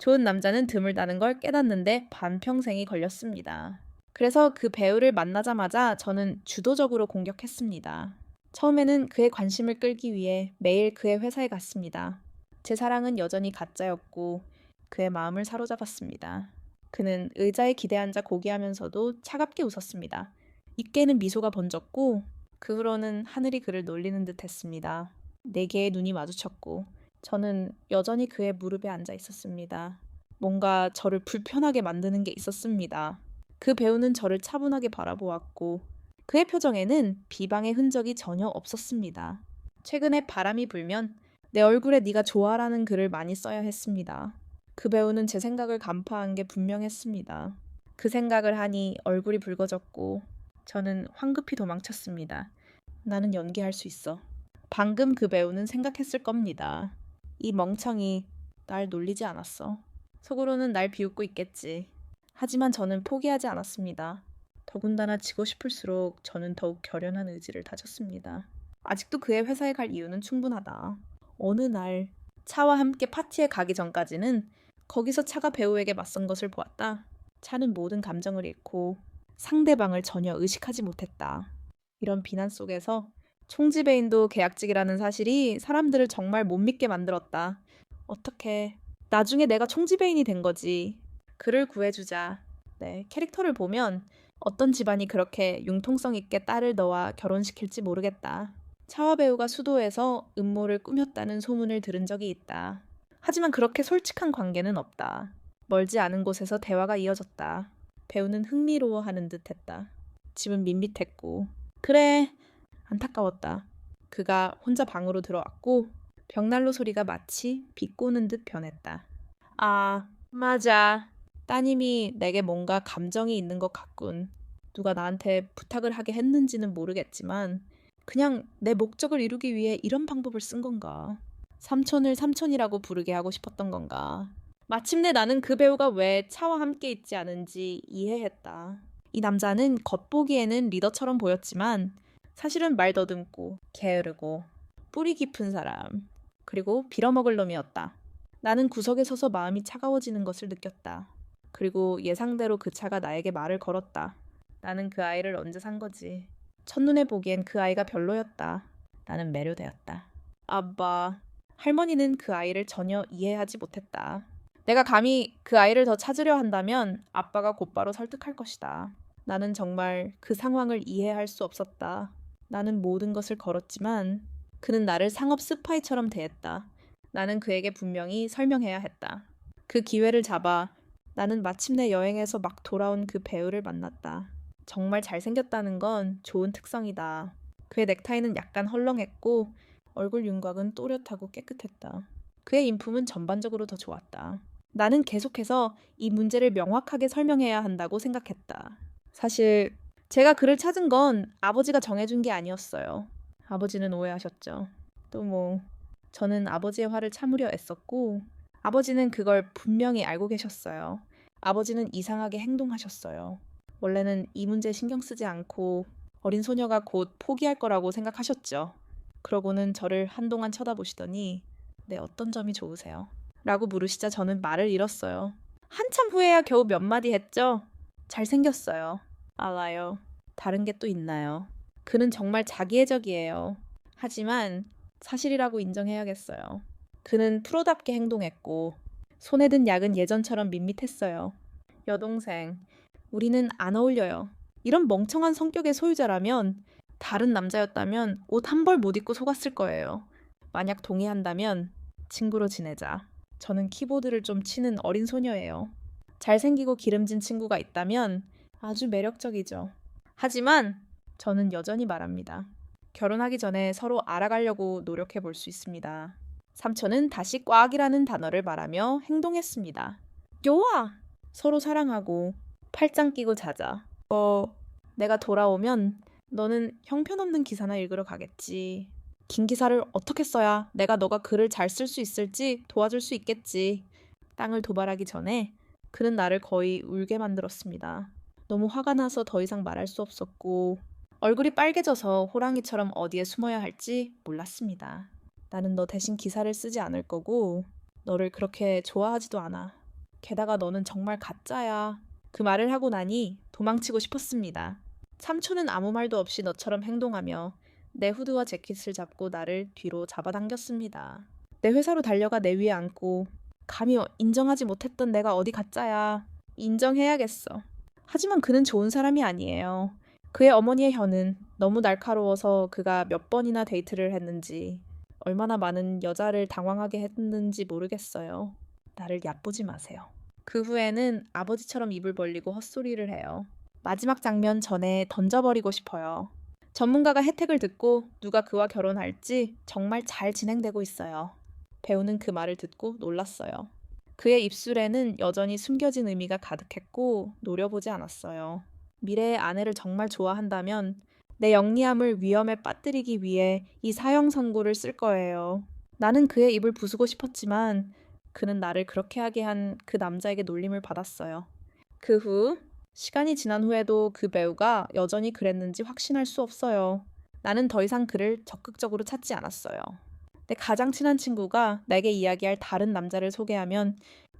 좋은 남자는 드물다는 걸 깨닫는데 반평생이 걸렸습니다. 그래서 그 배우를 만나자마자 저는 주도적으로 공격했습니다. 처음에는 그의 관심을 끌기 위해 매일 그의 회사에 갔습니다. 제 사랑은 여전히 가짜였고 그의 마음을 사로잡았습니다. 그는 의자에 기대앉아 고귀하면서도 차갑게 웃었습니다. 입게는 미소가 번졌고 그 후로는 하늘이 그를 놀리는 듯 했습니다. 네 개의 눈이 마주쳤고 저는 여전히 그의 무릎에 앉아 있었습니다. 뭔가 저를 불편하게 만드는 게 있었습니다. 그 배우는 저를 차분하게 바라보았고 그의 표정에는 비방의 흔적이 전혀 없었습니다. 최근에 바람이 불면 내 얼굴에 네가 좋아라는 글을 많이 써야 했습니다. 그 배우는 제 생각을 간파한 게 분명했습니다. 그 생각을 하니 얼굴이 붉어졌고 저는 황급히 도망쳤습니다. 나는 연기할 수 있어. 방금 그 배우는 생각했을 겁니다. 이 멍청이 날 놀리지 않았어. 속으로는 날 비웃고 있겠지. 하지만 저는 포기하지 않았습니다. 더군다나 지고 싶을수록 저는 더욱 결연한 의지를 다졌습니다. 아직도 그의 회사에 갈 이유는 충분하다. 어느 날 차와 함께 파티에 가기 전까지는 거기서 차가 배우에게 맞선 것을 보았다. 차는 모든 감정을 잃고 상대방을 전혀 의식하지 못했다. 이런 비난 속에서 총지배인도 계약직이라는 사실이 사람들을 정말 못 믿게 만들었다. 어떡해. 나중에 내가 총지배인이 된 거지. 그를 구해주자. 네, 캐릭터를 보면 어떤 집안이 그렇게 융통성 있게 딸을 넣어 결혼시킬지 모르겠다. 차와 배우가 수도에서 음모를 꾸몄다는 소문을 들은 적이 있다. 하지만 그렇게 솔직한 관계는 없다. 멀지 않은 곳에서 대화가 이어졌다. 배우는 흥미로워하는 듯 했다. 집은 밋밋했고. 그래, 안타까웠다. 그가 혼자 방으로 들어왔고 벽난로 소리가 마치 비꼬는 듯 변했다. 아, 맞아. 따님이 내게 뭔가 감정이 있는 것 같군. 누가 나한테 부탁을 하게 했는지는 모르겠지만 그냥 내 목적을 이루기 위해 이런 방법을 쓴 건가? 삼촌을 삼촌이라고 부르게 하고 싶었던 건가? 마침내 나는 그 배우가 왜 차와 함께 있지 않은지 이해했다. 이 남자는 겉보기에는 리더처럼 보였지만 사실은 말 더듬고 게으르고 뿌리 깊은 사람, 그리고 빌어먹을 놈이었다. 나는 구석에 서서 마음이 차가워지는 것을 느꼈다. 그리고 예상대로 그 차가 나에게 말을 걸었다. 나는 그 아이를 언제 산 거지? 첫눈에 보기엔 그 아이가 별로였다. 나는 매료되었다. 아빠, 할머니는 그 아이를 전혀 이해하지 못했다. 내가 감히 그 아이를 더 찾으려 한다면 아빠가 곧바로 설득할 것이다. 나는 정말 그 상황을 이해할 수 없었다. 나는 모든 것을 걸었지만 그는 나를 상업 스파이처럼 대했다. 나는 그에게 분명히 설명해야 했다. 그 기회를 잡아 나는 마침내 여행에서 막 돌아온 그 배우를 만났다. 정말 잘생겼다는 건 좋은 특성이다. 그의 넥타이는 약간 헐렁했고 얼굴 윤곽은 또렷하고 깨끗했다. 그의 인품은 전반적으로 더 좋았다. 나는 계속해서 이 문제를 명확하게 설명해야 한다고 생각했다. 사실 제가 그를 찾은 건 아버지가 정해준 게 아니었어요. 아버지는 오해하셨죠. 또 저는 아버지의 화를 참으려 애썼고 아버지는 그걸 분명히 알고 계셨어요. 아버지는 이상하게 행동하셨어요. 원래는 이 문제에 신경 쓰지 않고 어린 소녀가 곧 포기할 거라고 생각하셨죠. 그러고는 저를 한동안 쳐다보시더니 네, 어떤 점이 좋으세요? 라고 물으시자 저는 말을 잃었어요. 한참 후에야 겨우 몇 마디 했죠. 잘생겼어요. 알아요. 다른 게 또 있나요? 그는 정말 자기애적이에요. 하지만 사실이라고 인정해야겠어요. 그는 프로답게 행동했고 손에 든 약은 예전처럼 밋밋했어요. 여동생, 우리는 안 어울려요. 이런 멍청한 성격의 소유자라면 다른 남자였다면 옷 한 벌 못 입고 속았을 거예요. 만약 동의한다면 친구로 지내자. 저는 키보드를 좀 치는 어린 소녀예요. 잘생기고 기름진 친구가 있다면 아주 매력적이죠. 하지만 저는 여전히 말합니다. 결혼하기 전에 서로 알아가려고 노력해 볼 수 있습니다. 삼촌은 다시 꽉이라는 단어를 말하며 행동했습니다. 좋아! 서로 사랑하고 팔짱 끼고 자자. 내가 돌아오면 너는 형편없는 기사나 읽으러 가겠지. 긴 기사를 어떻게 써야 내가 너가 글을 잘 쓸 수 있을지 도와줄 수 있겠지. 땅을 도발하기 전에 그는 나를 거의 울게 만들었습니다. 너무 화가 나서 더 이상 말할 수 없었고 얼굴이 빨개져서 호랑이처럼 어디에 숨어야 할지 몰랐습니다. 나는 너 대신 기사를 쓰지 않을 거고 너를 그렇게 좋아하지도 않아. 게다가 너는 정말 가짜야. 그 말을 하고 나니 도망치고 싶었습니다. 삼촌은 아무 말도 없이 너처럼 행동하며 내 후드와 재킷을 잡고 나를 뒤로 잡아당겼습니다. 내 회사로 달려가 내 위에 앉고 감히 인정하지 못했던 내가 어디 가짜야. 인정해야겠어. 하지만 그는 좋은 사람이 아니에요. 그의 어머니의 혀는 너무 날카로워서 그가 몇 번이나 데이트를 했는지 얼마나 많은 여자를 당황하게 했는지 모르겠어요. 나를 얕보지 마세요. 그 후에는 아버지처럼 입을 벌리고 헛소리를 해요. 마지막 장면 전에 던져버리고 싶어요. 전문가가 혜택을 듣고 누가 그와 결혼할지 정말 잘 진행되고 있어요. 배우는 그 말을 듣고 놀랐어요. 그의 입술에는 여전히 숨겨진 의미가 가득했고 노려보지 않았어요. 미래의 아내를 정말 좋아한다면 내 영리함을 위험에 빠뜨리기 위해 이 사형 선고를 쓸 거예요. 나는 그의 입을 부수고 싶었지만 그는 나를 그렇게 하게 한 그 남자에게 놀림을 받았어요. 그 후 시간이 지난 후에도 그 배우가 여전히 그랬는지 확신할 수 없어요. 나는 더 이상 그를 적극적으로 찾지 않았어요. 내 가장 친한 친구가 내게 이야기할 다른 남자를 소개하면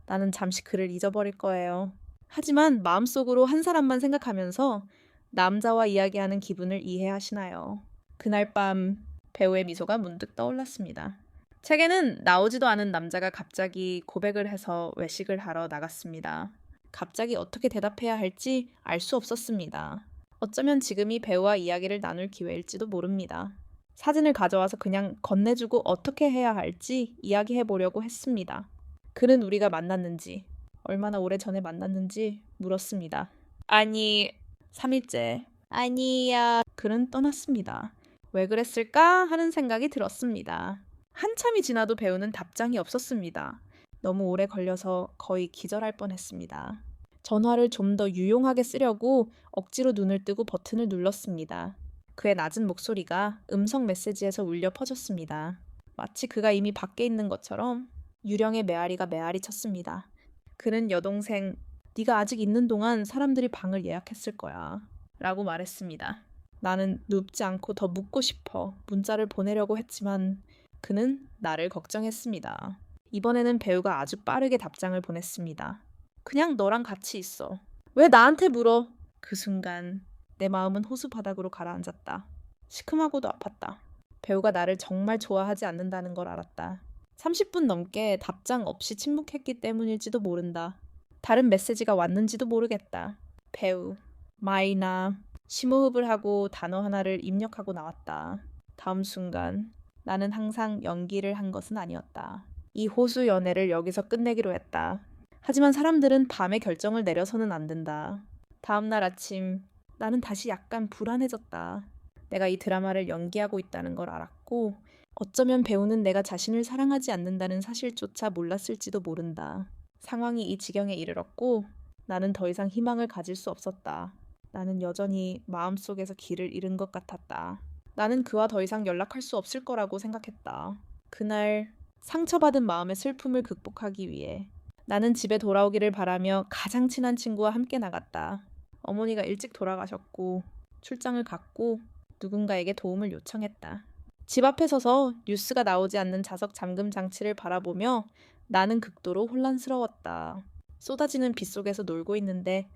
나는 잠시 그를 잊어버릴 거예요. 하지만 마음속으로 한 사람만 생각하면서 남자와 이야기하는 기분을 이해하시나요? 그날 밤 배우의 미소가 문득 떠올랐습니다. 책에는 나오지도 않은 남자가 갑자기 고백을 해서 외식을 하러 나갔습니다. 갑자기 어떻게 대답해야 할지 알 수 없었습니다. 어쩌면 지금이 배우와 이야기를 나눌 기회일지도 모릅니다. 사진을 가져와서 그냥 건네주고 어떻게 해야 할지 이야기해 보려고 했습니다. 그는 우리가 만났는지, 얼마나 오래전에 만났는지 물었습니다. 아니, 3일째. 아니야. 그는 떠났습니다. 왜 그랬을까 하는 생각이 들었습니다. 한참이 지나도 배우는 답장이 없었습니다. 너무 오래 걸려서 거의 기절할 뻔했습니다. 전화를 좀 더 유용하게 쓰려고 억지로 눈을 뜨고 버튼을 눌렀습니다. 그의 낮은 목소리가 음성 메시지에서 울려 퍼졌습니다. 마치 그가 이미 밖에 있는 것처럼 유령의 메아리가 메아리 쳤습니다. 그는 여동생, 네가 아직 있는 동안 사람들이 방을 예약했을 거야. 라고 말했습니다. 나는 눕지 않고 더 묻고 싶어 문자를 보내려고 했지만 그는 나를 걱정했습니다. 이번에는 배우가 아주 빠르게 답장을 보냈습니다. 그냥 너랑 같이 있어. 왜 나한테 물어? 그 순간 내 마음은 호수 바닥으로 가라앉았다. 시큼하고도 아팠다. 배우가 나를 정말 좋아하지 않는다는 걸 알았다. 30분 넘게 답장 없이 침묵했기 때문일지도 모른다. 다른 메시지가 왔는지도 모르겠다. 배우, 마이나. 심호흡을 하고 단어 하나를 입력하고 나왔다. 다음 순간 나는 항상 연기를 한 것은 아니었다. 이 호수 연애를 여기서 끝내기로 했다. 하지만 사람들은 밤에 결정을 내려서는 안 된다. 다음 날 아침 나는 다시 약간 불안해졌다. 내가 이 드라마를 연기하고 있다는 걸 알았고 어쩌면 배우는 내가 자신을 사랑하지 않는다는 사실조차 몰랐을지도 모른다. 상황이 이 지경에 이르렀고 나는 더 이상 희망을 가질 수 없었다. 나는 여전히 마음속에서 길을 잃은 것 같았다. 나는 그와 더 이상 연락할 수 없을 거라고 생각했다. 그날 상처받은 마음의 슬픔을 극복하기 위해 나는 집에 돌아오기를 바라며 가장 친한 친구와 함께 나갔다. 어머니가 일찍 돌아가셨고 출장을 갔고 누군가에게 도움을 요청했다. 집 앞에 서서 뉴스가 나오지 않는 자석 잠금 장치를 바라보며 나는 극도로 혼란스러웠다. 쏟아지는 빗 속에서 놀고 있는데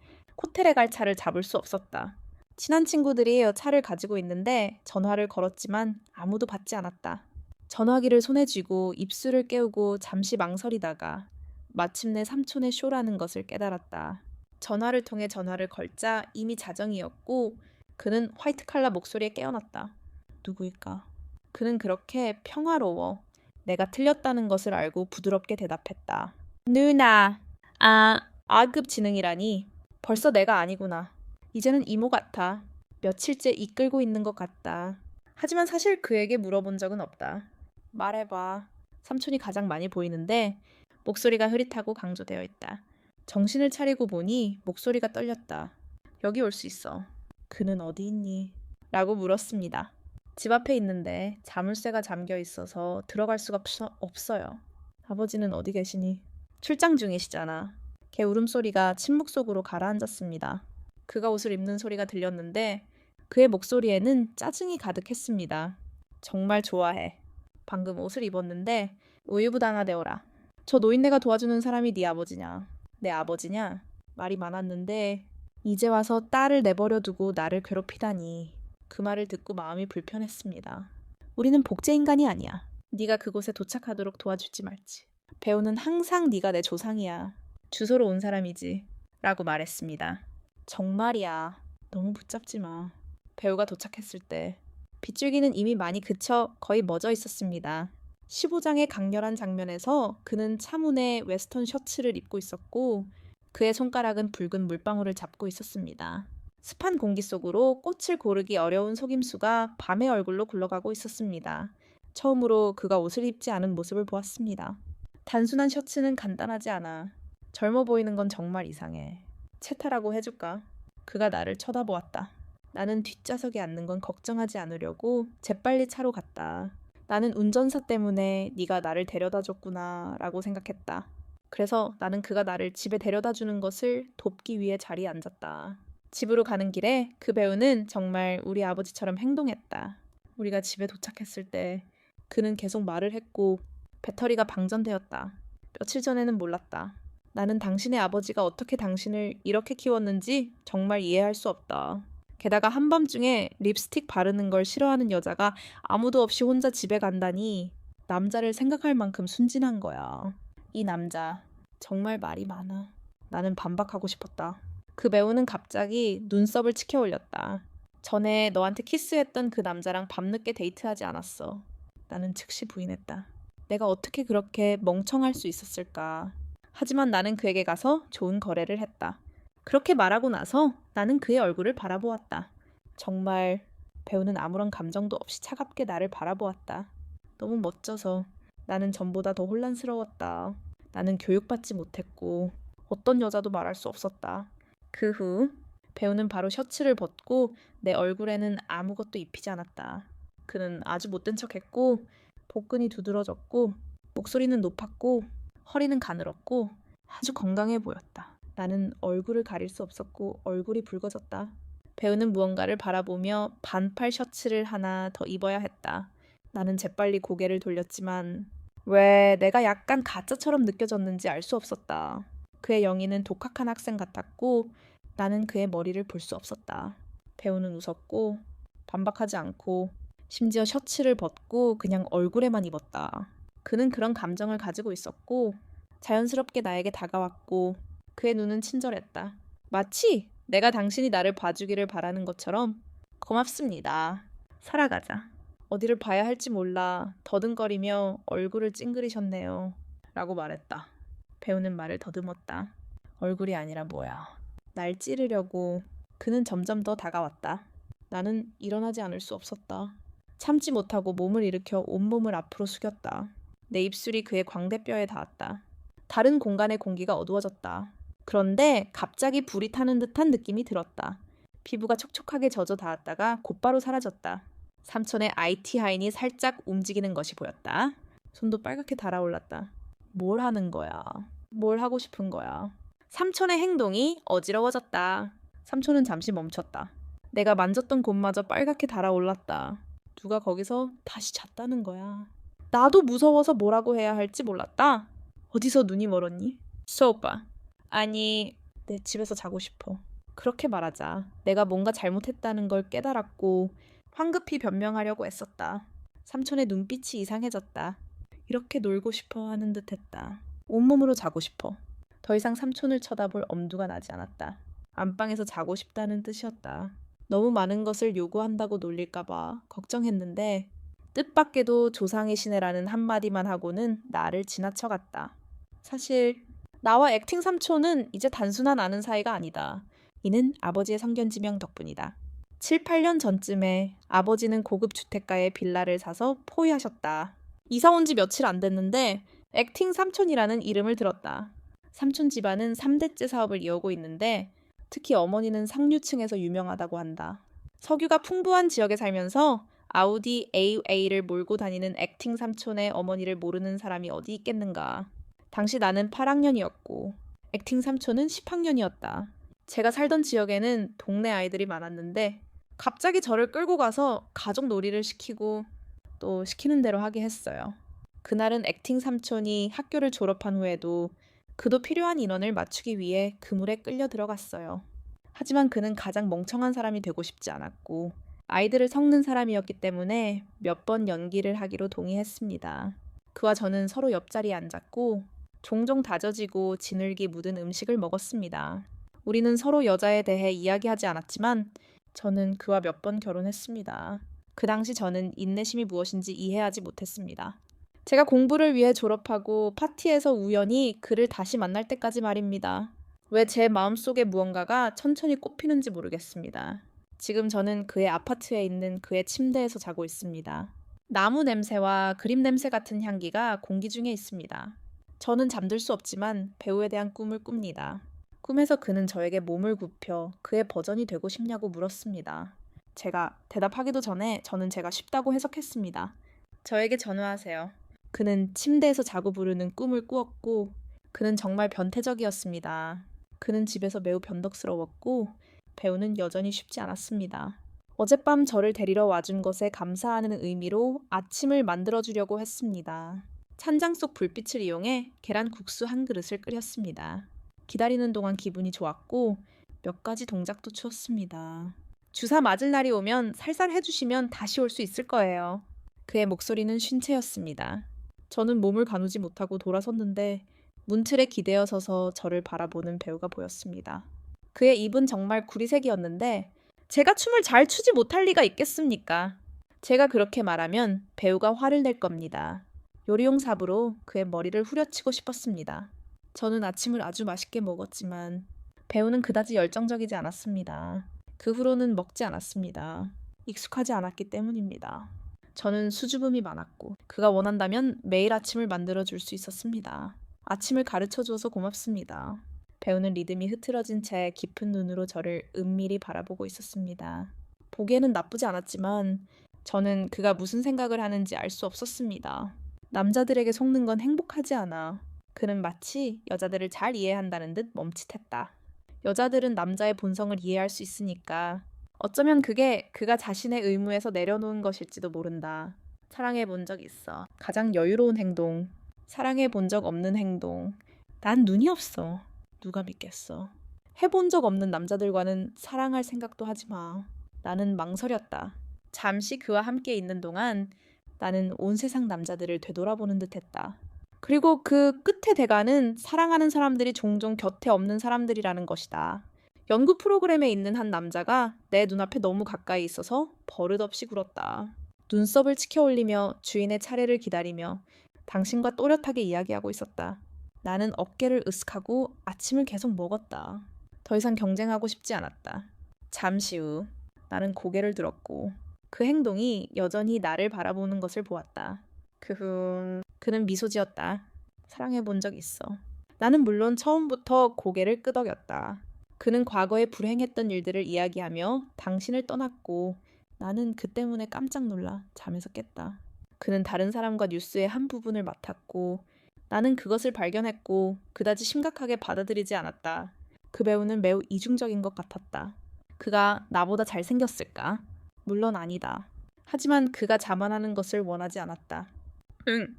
호텔에 갈 차를 잡을 수 없었다. 친한 친구들이 차를 가지고 있는데 전화를 걸었지만 아무도 받지 않았다. 전화기를 손에 쥐고 입술을 깨우고 잠시 망설이다가 마침내 삼촌의 쇼라는 것을 깨달았다. 전화를 통해 전화를 걸자 이미 자정이었고 그는 화이트 칼라 목소리에 깨어났다. 누구일까? 그는 그렇게 평화로워. 내가 틀렸다는 것을 알고 부드럽게 대답했다. 누나. 아, R급 지능이라니. 벌써 내가 아니구나. 이제는 이모 같아. 며칠째 이끌고 있는 것 같다. 하지만 사실 그에게 물어본 적은 없다. 말해봐. 삼촌이 가장 많이 보이는데 목소리가 흐릿하고 강조되어 있다. 정신을 차리고 보니 목소리가 떨렸다. 여기 올 수 있어. 그는 어디 있니? 라고 물었습니다. 집 앞에 있는데 자물쇠가 잠겨 있어서 들어갈 수가 없어요. 아버지는 어디 계시니? 출장 중이시잖아. 걔 울음소리가 침묵 속으로 가라앉았습니다. 그가 옷을 입는 소리가 들렸는데 그의 목소리에는 짜증이 가득했습니다. 정말 좋아해. 방금 옷을 입었는데 우유부단하 되어라. 저 노인네가 도와주는 사람이 네 아버지냐. 내 아버지냐? 말이 많았는데 이제 와서 딸을 내버려 두고 나를 괴롭히다니. 그 말을 듣고 마음이 불편했습니다. 우리는 복제 인간이 아니야. 네가 그곳에 도착하도록 도와주지 말지. 배우는 항상 네가 내 조상이야. 주소로 온 사람이지. 라고 말했습니다. 정말이야. 너무 붙잡지 마. 배우가 도착했을 때 빗줄기는 이미 많이 그쳐 거의 멎어 있었습니다. 15장의 강렬한 장면에서 그는 차문에 웨스턴 셔츠를 입고 있었고 그의 손가락은 붉은 물방울을 잡고 있었습니다. 습한 공기 속으로 꽃을 고르기 어려운 속임수가 밤의 얼굴로 굴러가고 있었습니다. 처음으로 그가 옷을 입지 않은 모습을 보았습니다. 단순한 셔츠는 간단하지 않아. 젊어 보이는 건 정말 이상해. 채타라고 해줄까? 그가 나를 쳐다보았다. 나는 뒷좌석에 앉는 건 걱정하지 않으려고 재빨리 차로 갔다. 나는 운전사 때문에 네가 나를 데려다 줬구나 라고 생각했다. 그래서 나는 그가 나를 집에 데려다 주는 것을 돕기 위해 자리에 앉았다. 집으로 가는 길에 그 배우는 정말 우리 아버지처럼 행동했다. 우리가 집에 도착했을 때 그는 계속 말을 했고 배터리가 방전되었다. 며칠 전에는 몰랐다. 나는 당신의 아버지가 어떻게 당신을 이렇게 키웠는지 정말 이해할 수 없다. 게다가 한밤중에 립스틱 바르는 걸 싫어하는 여자가 아무도 없이 혼자 집에 간다니 남자를 생각할 만큼 순진한 거야. 이 남자 정말 말이 많아. 나는 반박하고 싶었다. 그 배우는 갑자기 눈썹을 치켜 올렸다. 전에 너한테 키스했던 그 남자랑 밤늦게 데이트하지 않았어. 나는 즉시 부인했다. 내가 어떻게 그렇게 멍청할 수 있었을까. 하지만 나는 그에게 가서 좋은 거래를 했다. 그렇게 말하고 나서 나는 그의 얼굴을 바라보았다. 정말 배우는 아무런 감정도 없이 차갑게 나를 바라보았다. 너무 멋져서 나는 전보다 더 혼란스러웠다. 나는 교육받지 못했고 어떤 여자도 말할 수 없었다. 그 후 배우는 바로 셔츠를 벗고 내 얼굴에는 아무것도 입히지 않았다. 그는 아주 못된 척했고 복근이 두드러졌고 목소리는 높았고 허리는 가늘었고 아주 건강해 보였다. 나는 얼굴을 가릴 수 없었고 얼굴이 붉어졌다. 배우는 무언가를 바라보며 반팔 셔츠를 하나 더 입어야 했다. 나는 재빨리 고개를 돌렸지만 왜 내가 약간 가짜처럼 느껴졌는지 알 수 없었다. 그의 영희는 독학한 학생 같았고 나는 그의 머리를 볼 수 없었다. 배우는 웃었고 반박하지 않고 심지어 셔츠를 벗고 그냥 얼굴에만 입었다. 그는 그런 감정을 가지고 있었고 자연스럽게 나에게 다가왔고 그의 눈은 친절했다. 마치 내가 당신이 나를 봐주기를 바라는 것처럼. 고맙습니다. 살아가자. 어디를 봐야 할지 몰라 더듬거리며 얼굴을 찡그리셨네요. 라고 말했다. 배우는 말을 더듬었다. 얼굴이 아니라 뭐야. 날 찌르려고. 그는 점점 더 다가왔다. 나는 일어나지 않을 수 없었다. 참지 못하고 몸을 일으켜 온몸을 앞으로 숙였다. 내 입술이 그의 광대뼈에 닿았다. 다른 공간의 공기가 어두워졌다. 그런데 갑자기 불이 타는 듯한 느낌이 들었다. 피부가 촉촉하게 젖어 닿았다가 곧바로 사라졌다. 삼촌의 IT 하인이 살짝 움직이는 것이 보였다. 손도 빨갛게 달아올랐다. 뭘 하는 거야? 뭘 하고 싶은 거야? 삼촌의 행동이 어지러워졌다. 삼촌은 잠시 멈췄다. 내가 만졌던 곳마저 빨갛게 달아올랐다. 누가 거기서 다시 잤다는 거야. 나도 무서워서 뭐라고 해야 할지 몰랐다. 어디서 눈이 멀었니? 오빠. 아니, 내 집에서 자고 싶어. 그렇게 말하자. 내가 뭔가 잘못했다는 걸 깨달았고 황급히 변명하려고 애썼다. 삼촌의 눈빛이 이상해졌다. 이렇게 놀고 싶어 하는 듯 했다. 온몸으로 자고 싶어. 더 이상 삼촌을 쳐다볼 엄두가 나지 않았다. 안방에서 자고 싶다는 뜻이었다. 너무 많은 것을 요구한다고 놀릴까봐 걱정했는데 뜻밖에도 조상의 시내라는 한마디만 하고는 나를 지나쳐갔다. 사실 나와 액팅 삼촌은 이제 단순한 아는 사이가 아니다. 이는 아버지의 성견지명 덕분이다. 7, 8년 전쯤에 아버지는 고급 주택가에 빌라를 사서 포위하셨다. 이사 온 지 며칠 안 됐는데 액팅 삼촌이라는 이름을 들었다. 삼촌 집안은 3대째 사업을 이어오고 있는데 특히 어머니는 상류층에서 유명하다고 한다. 석유가 풍부한 지역에 살면서 아우디 AA를 몰고 다니는 액팅 삼촌의 어머니를 모르는 사람이 어디 있겠는가. 당시 나는 8학년이었고 액팅 삼촌은 10학년이었다. 제가 살던 지역에는 동네 아이들이 많았는데 갑자기 저를 끌고 가서 가족 놀이를 시키고 또 시키는 대로 하게 했어요. 그날은 액팅 삼촌이 학교를 졸업한 후에도 그도 필요한 인원을 맞추기 위해 그물에 끌려 들어갔어요. 하지만 그는 가장 멍청한 사람이 되고 싶지 않았고 아이들을 섞는 사람이었기 때문에 몇 번 연기를 하기로 동의했습니다. 그와 저는 서로 옆자리에 앉았고 종종 다져지고 진흙이 묻은 음식을 먹었습니다. 우리는 서로 여자에 대해 이야기하지 않았지만 저는 그와 몇 번 결혼했습니다. 그 당시 저는 인내심이 무엇인지 이해하지 못했습니다. 제가 공부를 위해 졸업하고 파티에서 우연히 그를 다시 만날 때까지 말입니다. 왜 제 마음속에 무언가가 천천히 꼽히는지 모르겠습니다. 지금 저는 그의 아파트에 있는 그의 침대에서 자고 있습니다. 나무 냄새와 그림 냄새 같은 향기가 공기 중에 있습니다. 저는 잠들 수 없지만 배우에 대한 꿈을 꿉니다. 꿈에서 그는 저에게 몸을 굽혀 그의 버전이 되고 싶냐고 물었습니다. 제가 대답하기도 전에 저는 제가 쉽다고 해석했습니다. 저에게 전화하세요. 그는 침대에서 자고 부르는 꿈을 꾸었고 그는 정말 변태적이었습니다. 그는 집에서 매우 변덕스러웠고 배우는 여전히 쉽지 않았습니다. 어젯밤 저를 데리러 와준 것에 감사하는 의미로 아침을 만들어주려고 했습니다. 찬장 속 불빛을 이용해 계란 국수 한 그릇을 끓였습니다. 기다리는 동안 기분이 좋았고 몇 가지 동작도 추었습니다. 주사 맞을 날이 오면 살살 해주시면 다시 올 수 있을 거예요. 그의 목소리는 쉰 채였습니다. 저는 몸을 가누지 못하고 돌아섰는데 문틀에 기대어 서서 저를 바라보는 배우가 보였습니다. 그의 입은 정말 구리색이었는데 제가 춤을 잘 추지 못할 리가 있겠습니까? 제가 그렇게 말하면 배우가 화를 낼 겁니다. 요리용 삽으로 그의 머리를 후려치고 싶었습니다. 저는 아침을 아주 맛있게 먹었지만 배우는 그다지 열정적이지 않았습니다. 그 후로는 먹지 않았습니다. 익숙하지 않았기 때문입니다. 저는 수줍음이 많았고 그가 원한다면 매일 아침을 만들어줄 수 있었습니다. 아침을 가르쳐주어서 고맙습니다. 배우는 리듬이 흐트러진 채 깊은 눈으로 저를 은밀히 바라보고 있었습니다. 보기에는 나쁘지 않았지만 저는 그가 무슨 생각을 하는지 알 수 없었습니다. 남자들에게 속는 건 행복하지 않아. 그는 마치 여자들을 잘 이해한다는 듯 멈칫했다. 여자들은 남자의 본성을 이해할 수 있으니까 어쩌면 그게 그가 자신의 의무에서 내려놓은 것일지도 모른다. 사랑해 본 적 있어. 가장 여유로운 행동. 사랑해 본 적 없는 행동. 난 눈이 없어. 누가 믿겠어. 해본 적 없는 남자들과는 사랑할 생각도 하지 마. 나는 망설였다. 잠시 그와 함께 있는 동안 나는 온 세상 남자들을 되돌아보는 듯했다. 그리고 그 끝의 대가는 사랑하는 사람들이 종종 곁에 없는 사람들이라는 것이다. 연구 프로그램에 있는 한 남자가 내 눈앞에 너무 가까이 있어서 버릇없이 굴었다. 눈썹을 치켜 올리며 주인의 차례를 기다리며 당신과 또렷하게 이야기하고 있었다. 나는 어깨를 으쓱하고 아침을 계속 먹었다. 더 이상 경쟁하고 싶지 않았다. 잠시 후 나는 고개를 들었고 그 행동이 여전히 나를 바라보는 것을 보았다. 그 후 그는 미소 지었다. 사랑해 본 적 있어. 나는 물론 처음부터 고개를 끄덕였다. 그는 과거에 불행했던 일들을 이야기하며 당신을 떠났고 나는 그 때문에 깜짝 놀라 잠에서 깼다. 그는 다른 사람과 뉴스의 한 부분을 맡았고 나는 그것을 발견했고 그다지 심각하게 받아들이지 않았다. 그 배우는 매우 이중적인 것 같았다. 그가 나보다 잘생겼을까? 물론 아니다. 하지만 그가 자만하는 것을 원하지 않았다. 응,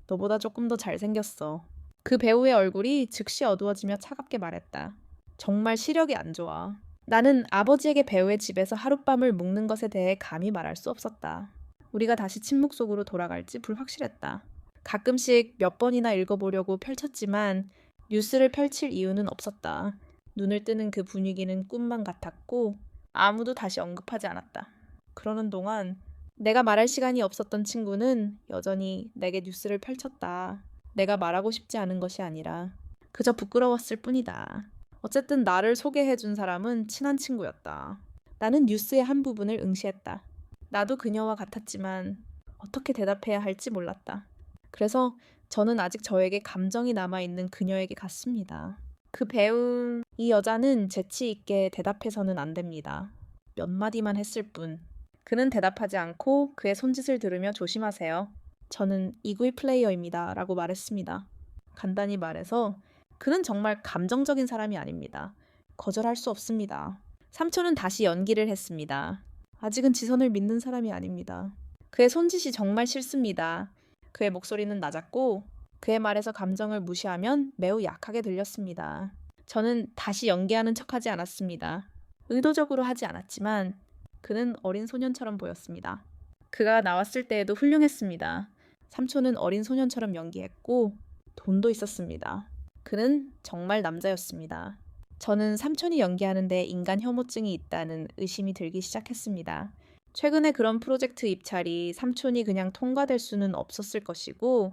너보다 조금 더 잘생겼어. 그 배우의 얼굴이 즉시 어두워지며 차갑게 말했다. 정말 시력이 안 좋아. 나는 아버지에게 배우의 집에서 하룻밤을 묵는 것에 대해 감히 말할 수 없었다. 우리가 다시 침묵 속으로 돌아갈지 불확실했다. 가끔씩 몇 번이나 읽어보려고 펼쳤지만 뉴스를 펼칠 이유는 없었다. 눈을 뜨는 그 분위기는 꿈만 같았고 아무도 다시 언급하지 않았다. 그러는 동안 내가 말할 시간이 없었던 친구는 여전히 내게 뉴스를 펼쳤다. 내가 말하고 싶지 않은 것이 아니라 그저 부끄러웠을 뿐이다. 어쨌든 나를 소개해준 사람은 친한 친구였다. 나는 뉴스의 한 부분을 응시했다. 나도 그녀와 같았지만 어떻게 대답해야 할지 몰랐다. 그래서 저는 아직 저에게 감정이 남아있는 그녀에게 갔습니다. 그 배우, 이 여자는 재치 있게 대답해서는 안 됩니다. 몇 마디만 했을 뿐. 그는 대답하지 않고 그의 손짓을 들으며 조심하세요. 저는 이구이 플레이어입니다. 라고 말했습니다. 간단히 말해서 그는 정말 감정적인 사람이 아닙니다. 거절할 수 없습니다. 삼촌은 다시 연기를 했습니다. 아직은 지선을 믿는 사람이 아닙니다. 그의 손짓이 정말 싫습니다. 그의 목소리는 낮았고 그의 말에서 감정을 무시하면 매우 약하게 들렸습니다. 저는 다시 연기하는 척하지 않았습니다. 의도적으로 하지 않았지만 그는 어린 소년처럼 보였습니다. 그가 나왔을 때에도 훌륭했습니다. 삼촌은 어린 소년처럼 연기했고 돈도 있었습니다. 그는 정말 남자였습니다. 저는 삼촌이 연기하는데 인간 혐오증이 있다는 의심이 들기 시작했습니다. 최근에 그런 프로젝트 입찰이 삼촌이 그냥 통과될 수는 없었을 것이고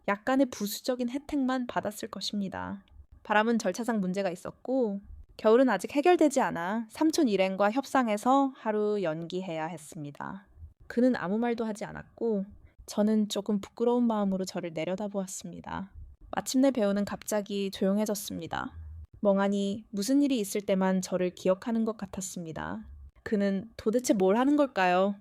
약간의 부수적인 혜택만 받았을 것입니다. 바람은 절차상 문제가 있었고 겨울은 아직 해결되지 않아 삼촌 일행과 협상해서 하루 연기해야 했습니다. 그는 아무 말도 하지 않았고 저는 조금 부끄러운 마음으로 저를 내려다보았습니다. 마침내 배우는 갑자기 조용해졌습니다. 멍하니 무슨 일이 있을 때만 저를 기억하는 것 같았습니다. 그는 도대체 뭘 하는 걸까요?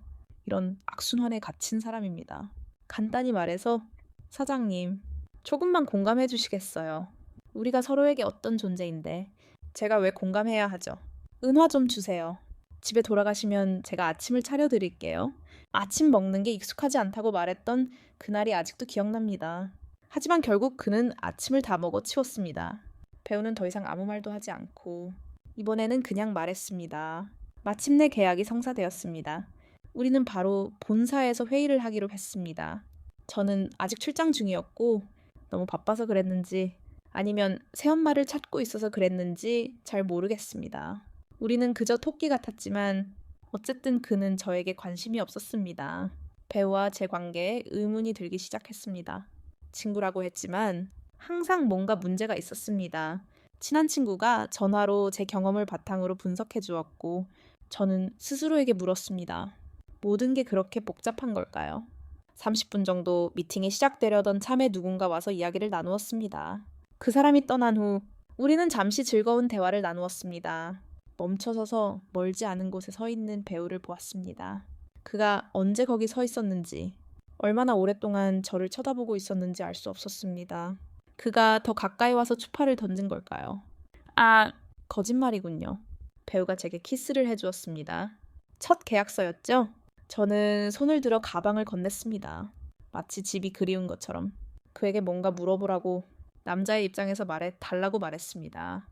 이런 악순환에 갇힌 사람입니다. 간단히 말해서 사장님, 조금만 공감해 주시겠어요? 우리가 서로에게 어떤 존재인데 제가 왜 공감해야 하죠? 은화 좀 주세요. 집에 돌아가시면 제가 아침을 차려드릴게요. 아침 먹는 게 익숙하지 않다고 말했던 그날이 아직도 기억납니다. 하지만 결국 그는 아침을 다 먹어 치웠습니다. 배우는 더 이상 아무 말도 하지 않고 이번에는 그냥 말했습니다. 마침내 계약이 성사되었습니다. 우리는 바로 본사에서 회의를 하기로 했습니다. 저는 아직 출장 중이었고 너무 바빠서 그랬는지 아니면 새엄마를 찾고 있어서 그랬는지 잘 모르겠습니다. 우리는 그저 토끼 같았지만 어쨌든 그는 저에게 관심이 없었습니다. 배우와 제 관계에 의문이 들기 시작했습니다. 친구라고 했지만 항상 뭔가 문제가 있었습니다. 친한 친구가 전화로 제 경험을 바탕으로 분석해 주었고 저는 스스로에게 물었습니다. 모든 게 그렇게 복잡한 걸까요? 30분 정도 미팅이 시작되려던 참에 누군가 와서 이야기를 나누었습니다. 그 사람이 떠난 후 우리는 잠시 즐거운 대화를 나누었습니다. 멈춰서서 멀지 않은 곳에 서 있는 배우를 보았습니다. 그가 언제 거기 서 있었는지, 얼마나 오랫동안 저를 쳐다보고 있었는지 알 수 없었습니다. 그가 더 가까이 와서 추파를 던진 걸까요? 거짓말이군요. 배우가 제게 키스를 해주었습니다. 첫 계약서였죠? 저는 손을 들어 가방을 건넸습니다. 마치 집이 그리운 것처럼. 그에게 뭔가 물어보라고 남자의 입장에서 달라고 말했습니다.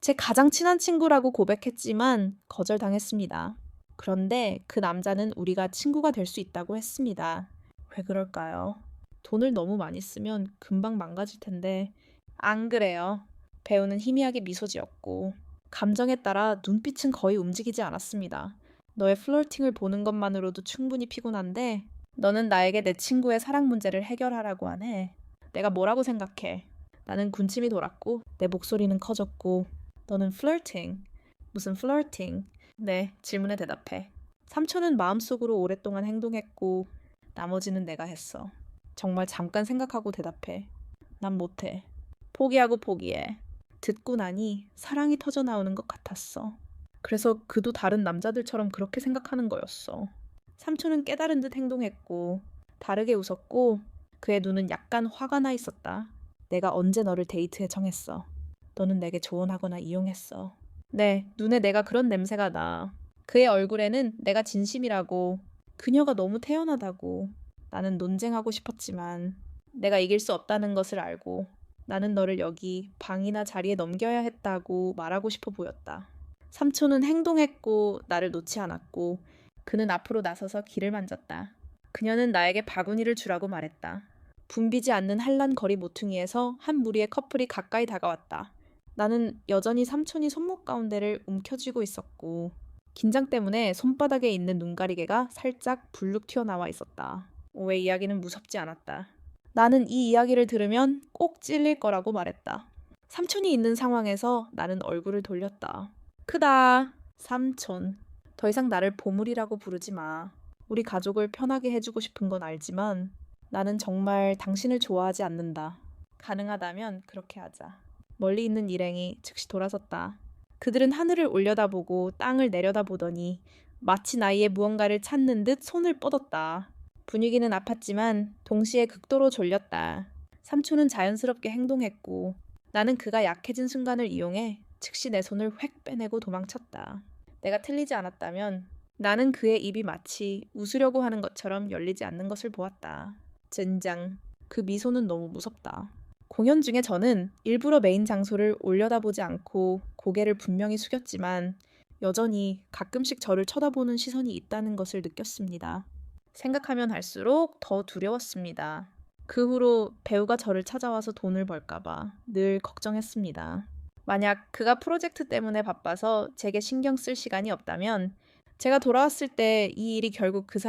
제 가장 친한 친구라고 고백했지만 거절당했습니다. 그런데 그 남자는 우리가 친구가 될 수 있다고 했습니다. 왜 그럴까요? 돈을 너무 많이 쓰면 금방 망가질 텐데. 안 그래요. 배우는 희미하게 미소 지었고 감정에 따라 눈빛은 거의 움직이지 않았습니다. 너의 플러팅을 보는 것만으로도 충분히 피곤한데 너는 나에게 내 친구의 사랑 문제를 해결하라고 하네. 내가 뭐라고 생각해? 나는 군침이 돌았고 내 목소리는 커졌고 너는 플러팅? 무슨 플러팅? 네, 질문에 대답해. 삼촌은 마음속으로 오랫동안 행동했고 나머지는 내가 했어. 정말 잠깐 생각하고 대답해. 난 못해. 포기하고 포기해. 듣고 나니 사랑이 터져 나오는 것 같았어. 그래서 그도 다른 남자들처럼 그렇게 생각하는 거였어. 삼촌은 깨달은 듯 행동했고 다르게 웃었고 그의 눈은 약간 화가 나 있었다. 내가 언제 너를 데이트에 청했어. 너는 내게 조언하거나 이용했어. 네, 눈에 내가 그런 냄새가 나. 그의 얼굴에는 내가 진심이라고, 그녀가 너무 태연하다고. 나는 논쟁하고 싶었지만 내가 이길 수 없다는 것을 알고 나는 너를 여기 방이나 자리에 넘겨야 했다고 말하고 싶어 보였다. 삼촌은 행동했고 나를 놓지 않았고 그는 앞으로 나서서 길을 만졌다. 그녀는 나에게 바구니를 주라고 말했다. 붐비지 않는 한란 거리 모퉁이에서 한 무리의 커플이 가까이 다가왔다. 나는 여전히 삼촌이 손목 가운데를 움켜쥐고 있었고 긴장 때문에 손바닥에 있는 눈가리개가 살짝 불룩 튀어나와 있었다. 오의 이야기는 무섭지 않았다. 나는 이 이야기를 들으면 꼭 찔릴 거라고 말했다. 삼촌이 있는 상황에서 나는 얼굴을 돌렸다. 크다. 삼촌. 더 이상 나를 보물이라고 부르지 마. 우리 가족을 편하게 해주고 싶은 건 알지만 나는 정말 당신을 좋아하지 않는다. 가능하다면 그렇게 하자. 멀리 있는 일행이 즉시 돌아섰다. 그들은 하늘을 올려다보고 땅을 내려다보더니 마치 나이에 무언가를 찾는 듯 손을 뻗었다. 분위기는 아팠지만 동시에 극도로 졸렸다. 삼촌은 자연스럽게 행동했고 나는 그가 약해진 순간을 이용해 즉시 내 손을 획 빼내고 도망쳤다. 내가 틀리지 않았다면 나는 그의 입이 마치 웃으려고 하는 것처럼 열리지 않는 것을 보았다. 젠장. 그 미소는 너무 무섭다. 공연 중에 저는 일부러 메인 장소를 올려다보지 않고 고개를 분명히 숙였지만 여전히 가끔씩 저를 쳐다보는 시선이 있다는 것을 느꼈습니다. 생각하면 할수록 더 두려웠습니다. 그 후로 배우가 저를 찾아와서 돈을 벌까봐 늘 걱정했습니다. 만약 그가 프로젝트 때문에 바빠서 제게 신경 쓸 시간이 없다면 제가 돌아왔을 때 이 일이 결국 그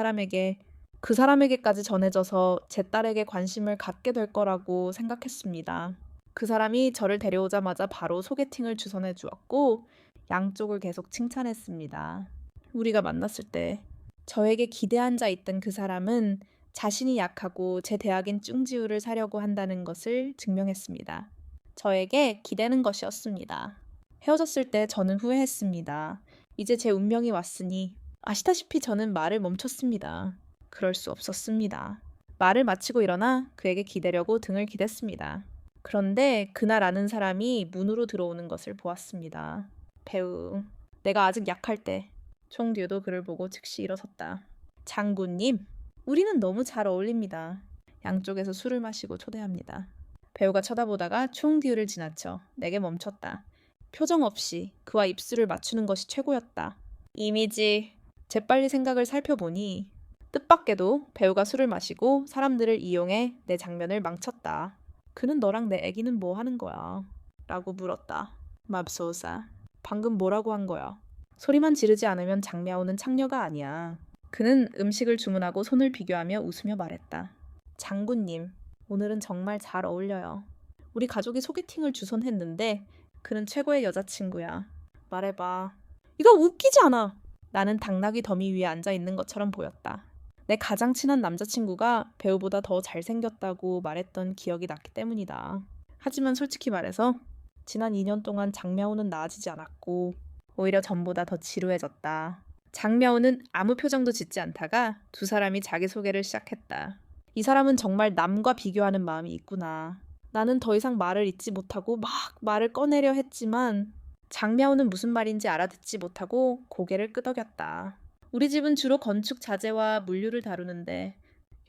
사람에게까지 전해져서 제 딸에게 관심을 갖게 될 거라고 생각했습니다. 그 사람이 저를 데려오자마자 바로 소개팅을 주선해 주었고 양쪽을 계속 칭찬했습니다. 우리가 만났을 때 저에게 기대한 자 있던 그 사람은 자신이 약하고 제 대학인 쭝지우를 사려고 한다는 것을 증명했습니다. 저에게 기대는 것이었습니다. 헤어졌을 때 저는 후회했습니다. 이제 제 운명이 왔으니 아시다시피 저는 말을 멈췄습니다. 그럴 수 없었습니다. 말을 마치고 일어나 그에게 기대려고 등을 기댔습니다. 그런데 그날 아는 사람이 문으로 들어오는 것을 보았습니다. 배우, 내가 아직 약할 때. 총듀도 그를 보고 즉시 일어섰다. 장군님, 우리는 너무 잘 어울립니다. 양쪽에서 술을 마시고 초대합니다. 배우가 쳐다보다가 총듀를 지나쳐 내게 멈췄다. 표정 없이 그와 입술을 맞추는 것이 최고였다. 이미지. 재빨리 생각을 살펴보니 뜻밖에도 배우가 술을 마시고 사람들을 이용해 내 장면을 망쳤다. 그는 너랑 내 애기는 뭐 하는 거야? 라고 물었다. 맙소사. 방금 뭐라고 한 거야? 소리만 지르지 않으면 장미아오는 창녀가 아니야. 그는 음식을 주문하고 손을 비교하며 웃으며 말했다. 장군님, 오늘은 정말 잘 어울려요. 우리 가족이 소개팅을 주선했는데 그는 최고의 여자친구야. 말해봐. 이거 웃기지 않아. 나는 당나귀 더미 위에 앉아있는 것처럼 보였다. 내 가장 친한 남자친구가 배우보다 더 잘생겼다고 말했던 기억이 났기 때문이다. 하지만 솔직히 말해서 지난 2년 동안 장미아오는 나아지지 않았고 오히려 전보다 더 지루해졌다. 장미아오는 아무 표정도 짓지 않다가 두 사람이 자기소개를 시작했다. 이 사람은 정말 남과 비교하는 마음이 있구나. 나는 더 이상 말을 잇지 못하고 막 말을 꺼내려 했지만 장미아오는 무슨 말인지 알아듣지 못하고 고개를 끄덕였다. 우리 집은 주로 건축 자재와 물류를 다루는데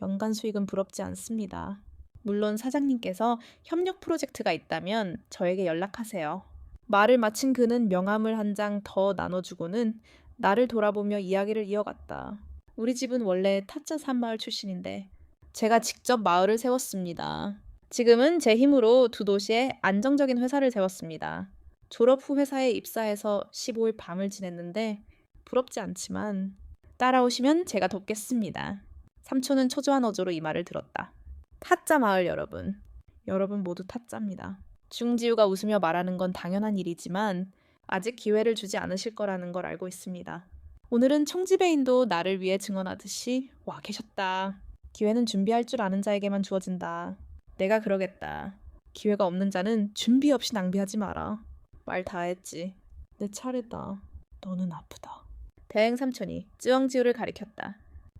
연간 수익은 부럽지 않습니다. 물론 사장님께서 협력 프로젝트가 있다면 저에게 연락하세요. 말을 마친 그는 명함을 한 장 더 나눠주고는 나를 돌아보며 이야기를 이어갔다. 우리 집은 원래 타짜 산마을 출신인데 제가 직접 마을을 세웠습니다. 지금은 제 힘으로 두 도시에 안정적인 회사를 세웠습니다. 졸업 후 회사에 입사해서 15일 밤을 지냈는데 부럽지 않지만 따라오시면 제가 돕겠습니다. 삼촌은 초조한 어조로 이 말을 들었다. 타짜 마을 여러분. 여러분 모두 타짜입니다. 중지우가 웃으며 말하는 건 당연한 일이지만 아직 기회를 주지 않으실 거라는 걸 알고 있습니다. 오늘은 총지배인도 나를 위해 증언하듯이 와 계셨다. 기회는 준비할 줄 아는 자에게만 주어진다. 내가 그러겠다. 기회가 없는 자는 준비 없이 낭비하지 마라. 말 다 했지. 내 차례다. 너는 아프다. 대행 삼촌이 쯔엉지우를 가리켰다.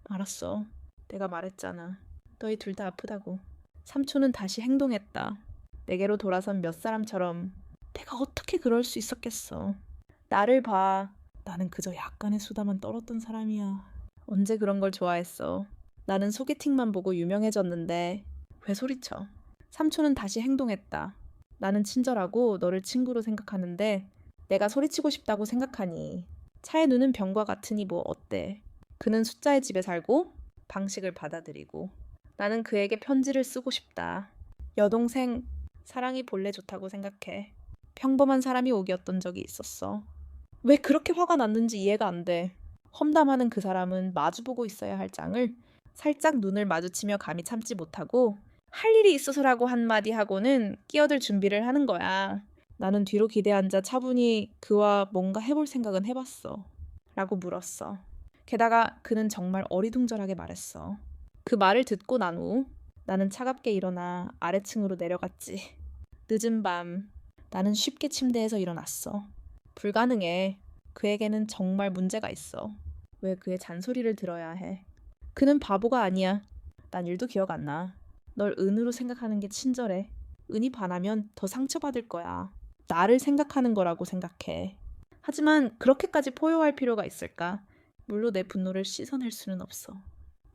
알았어. 내가 말했잖아. 너희 둘 다 아프다고. 삼촌은 다시 행동했다. 내게로 돌아선 몇 사람처럼 내가 어떻게 그럴 수 있었겠어. 나를 봐. 나는 그저 약간의 수다만 떨었던 사람이야. 언제 그런 걸 좋아했어. 나는 소개팅만 보고 유명해졌는데 왜 소리쳐. 삼촌은 다시 행동했다. 나는 친절하고 너를 친구로 생각하는데 내가 소리치고 싶다고 생각하니 차에 누는 병과 같으니 뭐 어때. 그는 숫자의 집에 살고 방식을 받아들이고 나는 그에게 편지를 쓰고 싶다. 여동생, 사랑이 본래 좋다고 생각해. 평범한 사람이 오기였던 적이 있었어. 왜 그렇게 화가 났는지 이해가 안 돼. 험담하는 그 사람은 마주보고 있어야 할 장을 살짝 눈을 마주치며 감히 참지 못하고 할 일이 있어서라고 한마디 하고는 끼어들 준비를 하는 거야. 나는 뒤로 기대앉아 차분히 그와 뭔가 해볼 생각은 해봤어. 라고 물었어. 게다가 그는 정말 어리둥절하게 말했어. 그 말을 듣고 난 후 나는 차갑게 일어나 아래층으로 내려갔지. 늦은 밤 나는 쉽게 침대에서 일어났어. 불가능해. 그에게는 정말 문제가 있어. 왜 그의 잔소리를 들어야 해. 그는 바보가 아니야. 난 일도 기억 안 나. 널 은으로 생각하는 게 친절해. 은이 반하면 더 상처받을 거야. 나를 생각하는 거라고 생각해. 하지만 그렇게까지 포효할 필요가 있을까? 물로 내 분노를 씻어낼 수는 없어.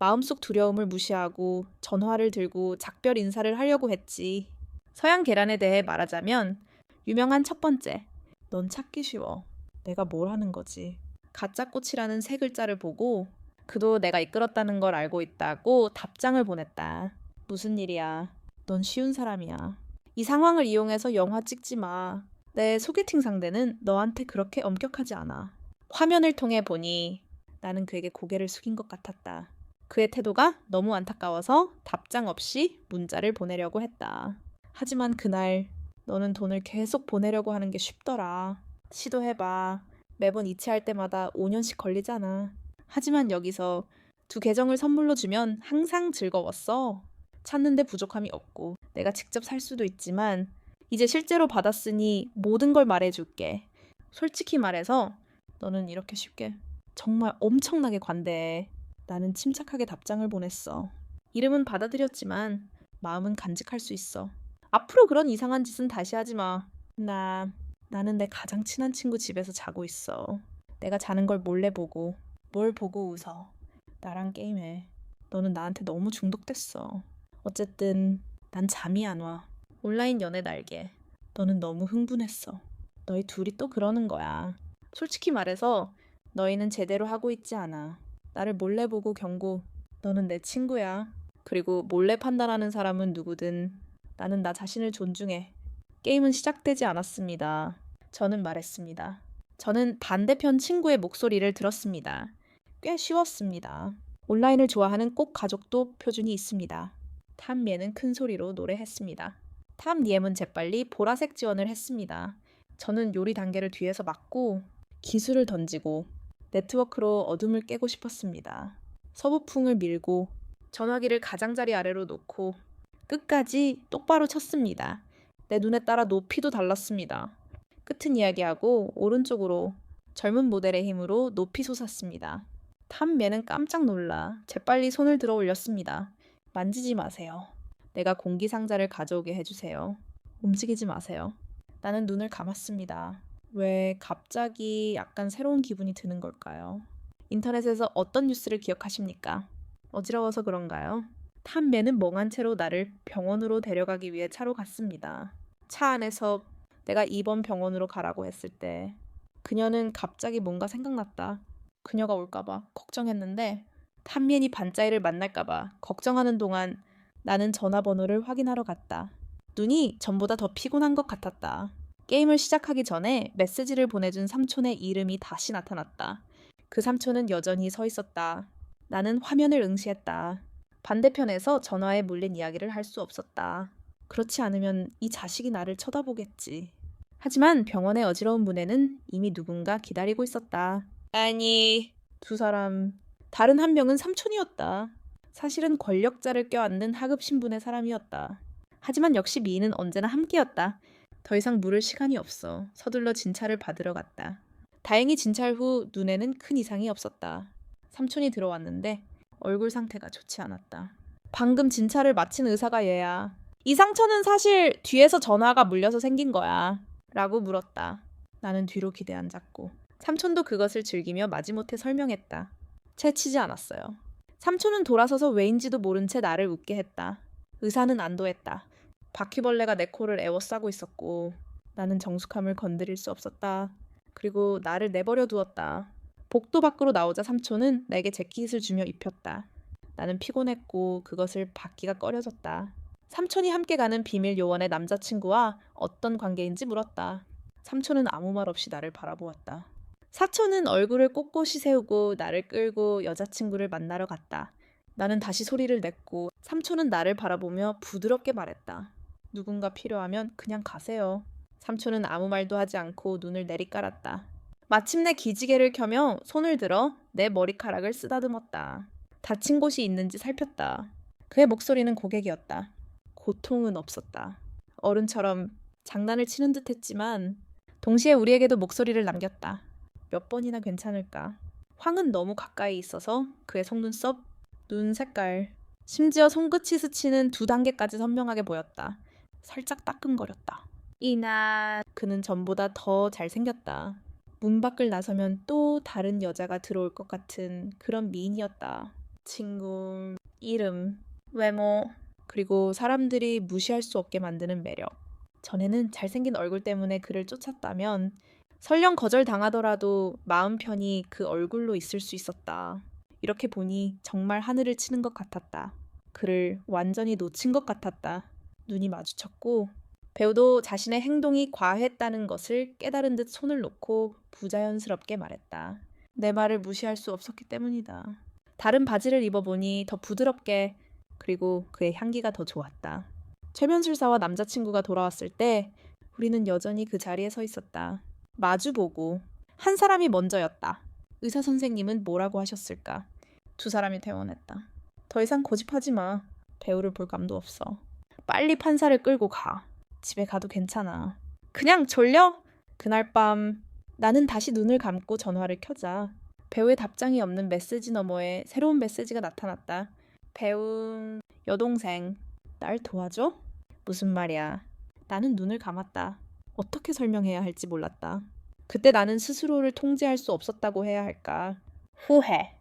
마음속 두려움을 무시하고 전화를 들고 작별 인사를 하려고 했지. 서양 계란에 대해 말하자면 유명한 첫 번째, 넌 찾기 쉬워. 내가 뭘 하는 거지. 가짜꽃이라는 세 글자를 보고 그도 내가 이끌었다는 걸 알고 있다고 답장을 보냈다. 무슨 일이야. 넌 쉬운 사람이야. 이 상황을 이용해서 영화 찍지 마. 내 소개팅 상대는 너한테 그렇게 엄격하지 않아. 화면을 통해 보니 나는 그에게 고개를 숙인 것 같았다. 그의 태도가 너무 안타까워서 답장 없이 문자를 보내려고 했다. 하지만 그날 너는 돈을 계속 보내려고 하는 게 쉽더라. 시도해봐. 매번 이체할 때마다 5년씩 걸리잖아. 하지만 여기서 두 계정을 선물로 주면 항상 즐거웠어. 찾는데 부족함이 없고 내가 직접 살 수도 있지만 이제 실제로 받았으니 모든 걸 말해줄게. 솔직히 말해서 너는 이렇게 쉽게 정말 엄청나게 관대해. 나는 침착하게 답장을 보냈어. 이름은 받아들였지만 마음은 간직할 수 있어. 앞으로 그런 이상한 짓은 다시 하지 마. 나는 내 가장 친한 친구 집에서 자고 있어. 내가 자는 걸 몰래 보고 뭘 보고 웃어. 나랑 게임해. 너는 나한테 너무 중독됐어. 어쨌든 난 잠이 안 와. 온라인 연애 날개. 너는 너무 흥분했어. 너희 둘이 또 그러는 거야. 솔직히 말해서 너희는 제대로 하고 있지 않아. 나를 몰래 보고 경고. 너는 내 친구야. 그리고 몰래 판단하는 사람은 누구든 나는 나 자신을 존중해. 게임은 시작되지 않았습니다. 저는 말했습니다. 저는 반대편 친구의 목소리를 들었습니다. 꽤 쉬웠습니다. 온라인을 좋아하는 꼭 가족도 표준이 있습니다. 탐예는 큰 소리로 노래했습니다. 탐예은 재빨리 보라색 지원을 했습니다. 저는 요리 단계를 뒤에서 막고 기술을 던지고 네트워크로 어둠을 깨고 싶었습니다. 서부풍을 밀고 전화기를 가장자리 아래로 놓고 끝까지 똑바로 쳤습니다. 내 눈에 따라 높이도 달랐습니다. 끝은 이야기하고 오른쪽으로 젊은 모델의 힘으로 높이 솟았습니다. 탐예는 깜짝 놀라 재빨리 손을 들어 올렸습니다. 만지지 마세요. 내가 공기 상자를 가져오게 해주세요. 움직이지 마세요. 나는 눈을 감았습니다. 왜 갑자기 약간 새로운 기분이 드는 걸까요? 인터넷에서 어떤 뉴스를 기억하십니까? 어지러워서 그런가요? 탐예는 멍한 채로 나를 병원으로 데려가기 위해 차로 갔습니다. 차 안에서 내가 이번 병원으로 가라고 했을 때 그녀는 갑자기 뭔가 생각났다. 그녀가 올까봐 걱정했는데 탐예이 반짜이를 만날까봐 걱정하는 동안 나는 전화번호를 확인하러 갔다. 눈이 전보다 더 피곤한 것 같았다. 게임을 시작하기 전에 메시지를 보내준 삼촌의 이름이 다시 나타났다. 그 삼촌은 여전히 서 있었다. 나는 화면을 응시했다. 반대편에서 전화에 물린 이야기를 할 수 없었다. 그렇지 않으면 이 자식이 나를 쳐다보겠지. 하지만 병원의 어지러운 문에는 이미 누군가 기다리고 있었다. 아니, 두 사람, 다른 한 명은 삼촌이었다. 사실은 권력자를 껴안는 하급 신분의 사람이었다. 하지만 역시 미인은 언제나 함께였다. 더 이상 물을 시간이 없어. 서둘러 진찰을 받으러 갔다. 다행히 진찰 후 눈에는 큰 이상이 없었다. 삼촌이 들어왔는데 얼굴 상태가 좋지 않았다. 방금 진찰을 마친 의사가 얘야. 이 상처는 사실 뒤에서 전화가 물려서 생긴 거야. 라고 물었다. 나는 뒤로 기대앉았고 삼촌도 그것을 즐기며 마지못해 설명했다. 채치지 않았어요. 삼촌은 돌아서서 왜인지도 모른 채 나를 웃게 했다. 의사는 안도했다. 바퀴벌레가 내 코를 에워싸고 있었고 나는 정숙함을 건드릴 수 없었다. 그리고 나를 내버려 두었다. 복도 밖으로 나오자 삼촌은 내게 재킷을 주며 입혔다. 나는 피곤했고 그것을 받기가 꺼려졌다. 삼촌이 함께 가는 비밀 요원의 남자친구와 어떤 관계인지 물었다. 삼촌은 아무 말 없이 나를 바라보았다. 사촌은 얼굴을 꼿꼿이 세우고 나를 끌고 여자친구를 만나러 갔다. 나는 다시 소리를 냈고 삼촌은 나를 바라보며 부드럽게 말했다. 누군가 필요하면 그냥 가세요. 삼촌은 아무 말도 하지 않고 눈을 내리깔았다. 마침내 기지개를 켜며 손을 들어 내 머리카락을 쓰다듬었다. 다친 곳이 있는지 살폈다. 그의 목소리는 고객이었다. 고통은 없었다. 어른처럼 장난을 치는 듯 했지만 동시에 우리에게도 목소리를 남겼다. 몇 번이나 괜찮을까? 황은 너무 가까이 있어서 그의 속눈썹, 눈 색깔, 심지어 손끝이 스치는 2단계까지 선명하게 보였다. 살짝 따끔거렸다. 이나 그는 전보다 더 잘생겼다. 문 밖을 나서면 또 다른 여자가 들어올 것 같은 그런 미인이었다. 친구, 이름, 외모, 그리고 사람들이 무시할 수 없게 만드는 매력. 전에는 잘생긴 얼굴 때문에 그를 쫓았다면 설령 거절당하더라도 마음 편히 그 얼굴로 있을 수 있었다. 이렇게 보니 정말 하늘을 치는 것 같았다. 그를 완전히 놓친 것 같았다. 눈이 마주쳤고 배우도 자신의 행동이 과했다는 것을 깨달은 듯 손을 놓고 부자연스럽게 말했다. 내 말을 무시할 수 없었기 때문이다. 다른 바지를 입어보니 더 부드럽게 그리고 그의 향기가 더 좋았다. 최면술사와 남자친구가 돌아왔을 때 우리는 여전히 그 자리에 서 있었다. 마주보고 한 사람이 먼저였다. 의사 선생님은 뭐라고 하셨을까? 두 사람이 대원했다. 더 이상 고집하지 마. 배우를 볼 감도 없어. 빨리 판사를 끌고 가. 집에 가도 괜찮아. 그냥 졸려? 그날 밤 나는 다시 눈을 감고 전화를 켜자. 배우의 답장이 없는 메시지 너머에 새로운 메시지가 나타났다. 배우, 여동생, 날 도와줘? 무슨 말이야? 나는 눈을 감았다. 어떻게 설명해야 할지 몰랐다. 그때 나는 스스로를 통제할 수 없었다고 해야 할까? 후회.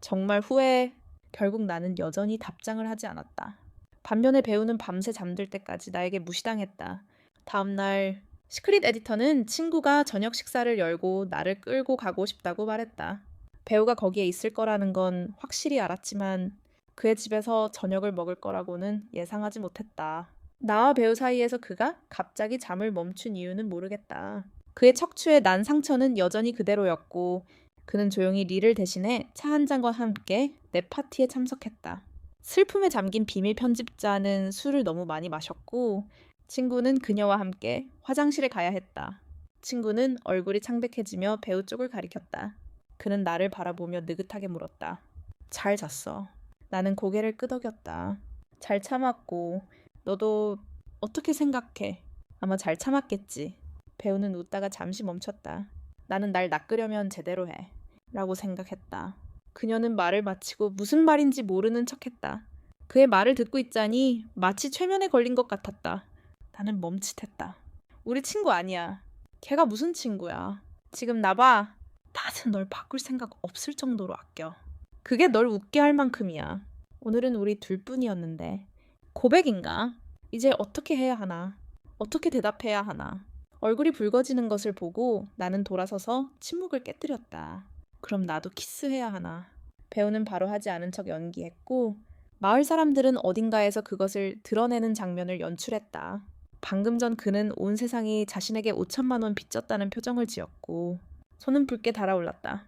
정말 후회. 결국 나는 여전히 답장을 하지 않았다. 반면에 배우는 밤새 잠들 때까지 나에게 무시당했다. 다음날 시크릿 에디터는 친구가 저녁 식사를 열고 나를 끌고 가고 싶다고 말했다. 배우가 거기에 있을 거라는 건 확실히 알았지만 그의 집에서 저녁을 먹을 거라고는 예상하지 못했다. 나와 배우 사이에서 그가 갑자기 잠을 멈춘 이유는 모르겠다. 그의 척추에 난 상처는 여전히 그대로였고 그는 조용히 리를 대신해 차 한 잔과 함께 내 파티에 참석했다. 슬픔에 잠긴 비밀 편집자는 술을 너무 많이 마셨고 친구는 그녀와 함께 화장실에 가야 했다. 친구는 얼굴이 창백해지며 배우 쪽을 가리켰다. 그는 나를 바라보며 느긋하게 물었다. 잘 잤어. 나는 고개를 끄덕였다. 잘 참았고 너도 어떻게 생각해? 아마 잘 참았겠지. 배우는 웃다가 잠시 멈췄다. 나는 날 낚으려면 제대로 해. 라고 생각했다. 그녀는 말을 마치고 무슨 말인지 모르는 척했다. 그의 말을 듣고 있자니 마치 최면에 걸린 것 같았다. 나는 멈칫했다. 우리 친구 아니야. 걔가 무슨 친구야. 지금 나봐. 나는 널 바꿀 생각 없을 정도로 아껴. 그게 널 웃게 할 만큼이야. 오늘은 우리 둘뿐이었는데. 고백인가? 이제 어떻게 해야 하나? 어떻게 대답해야 하나? 얼굴이 붉어지는 것을 보고 나는 돌아서서 침묵을 깨뜨렸다. 그럼 나도 키스해야 하나? 배우는 바로 하지 않은 척 연기했고 마을 사람들은 어딘가에서 그것을 드러내는 장면을 연출했다. 방금 전 그는 온 세상이 자신에게 5천만 원 빚졌다는 표정을 지었고 손은 붉게 달아올랐다.